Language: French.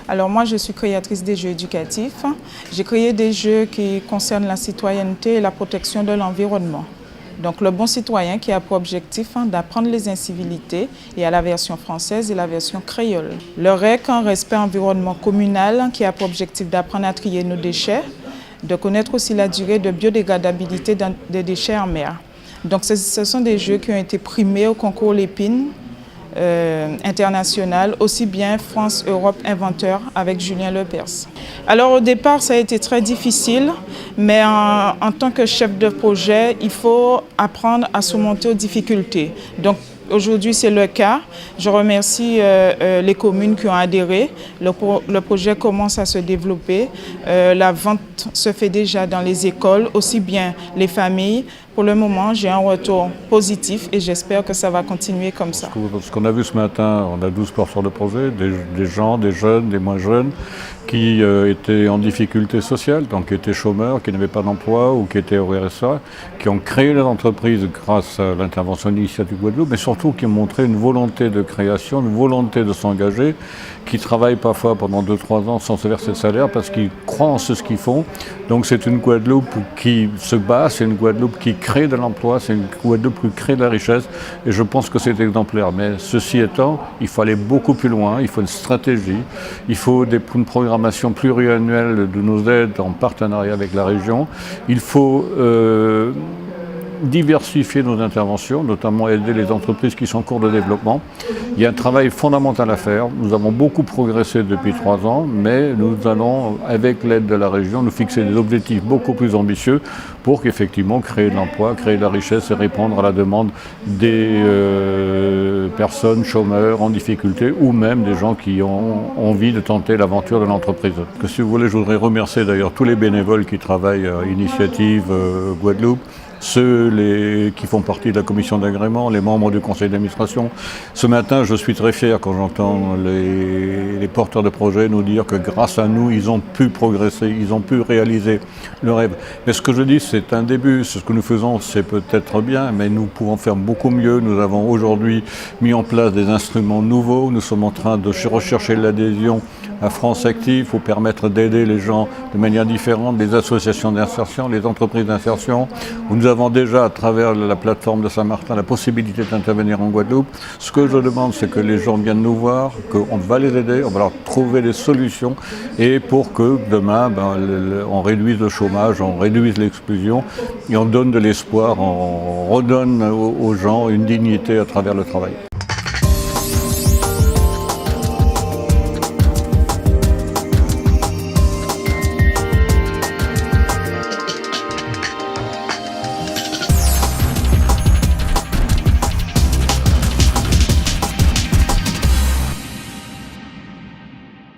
Alors moi, je suis créatrice des jeux éducatifs. J'ai créé des jeux qui concernent la citoyenneté et la protection de l'environnement. Donc le bon citoyen qui a pour objectif d'apprendre les incivilités, et à la version française et la version créole. Le REC, un respect environnement communal, qui a pour objectif d'apprendre à trier nos déchets, de connaître aussi la durée de biodégradabilité des déchets en mer. Donc ce sont des jeux qui ont été primés au concours Lépine international, aussi bien France-Europe Inventeur avec Julien Lepers. Alors au départ, ça a été très difficile, mais en tant que chef de projet, il faut apprendre à surmonter aux difficultés. Donc aujourd'hui, c'est le cas. Je remercie les communes qui ont adhéré. Le projet commence à se développer. La vente se fait déjà dans les écoles, aussi bien les familles. Pour le moment, j'ai un retour positif et j'espère que ça va continuer comme ça. Ce qu'on a vu ce matin, on a 12 porteurs de projet, des gens, des jeunes, des moins jeunes, qui étaient en difficulté sociale, donc qui étaient chômeurs, qui n'avaient pas d'emploi ou qui étaient au RSA, qui ont créé leur entreprise grâce à l'intervention initiative Guadeloupe, mais surtout qui ont montré une volonté de création, une volonté de s'engager, qui travaillent parfois pendant 2-3 ans sans se verser de salaire parce qu'ils croient en ce qu'ils font. Donc c'est une Guadeloupe qui se bat, c'est une Guadeloupe qui crée de l'emploi, c'est une Guadeloupe qui crée de la richesse et je pense que c'est exemplaire. Mais ceci étant, il faut aller beaucoup plus loin, il faut une stratégie, il faut une programmation pluriannuelle de nos aides en partenariat avec la région. Il faut diversifier nos interventions, notamment aider les entreprises qui sont en cours de développement. Il y a un travail fondamental à faire. Nous avons beaucoup progressé depuis 3 ans, mais nous allons, avec l'aide de la région, nous fixer des objectifs beaucoup plus ambitieux pour qu'effectivement créer de l'emploi, créer de la richesse et répondre à la demande des personnes chômeurs en difficulté ou même des gens qui ont envie de tenter l'aventure de l'entreprise. Si vous voulez, je voudrais remercier d'ailleurs tous les bénévoles qui travaillent à Initiative Guadeloupe, ceux qui font partie de la commission d'agrément, les membres du conseil d'administration. Ce matin, je suis très fier quand j'entends les porteurs de projets nous dire que grâce à nous, ils ont pu progresser, ils ont pu réaliser le rêve. Mais ce que je dis, c'est un début. Ce que nous faisons, c'est peut-être bien, mais nous pouvons faire beaucoup mieux. Nous avons aujourd'hui mis en place des instruments nouveaux. Nous sommes en train de rechercher l'adhésion à France Active pour permettre d'aider les gens de manière différente, les associations d'insertion, les entreprises d'insertion, où nous avons déjà, à travers la plateforme de Saint-Martin, la possibilité d'intervenir en Guadeloupe. Ce que je demande, c'est que les gens viennent nous voir, qu'on va les aider, on va leur trouver des solutions, et pour que demain, on réduise le chômage, on réduise l'exclusion, et on donne de l'espoir, on redonne aux gens une dignité à travers le travail.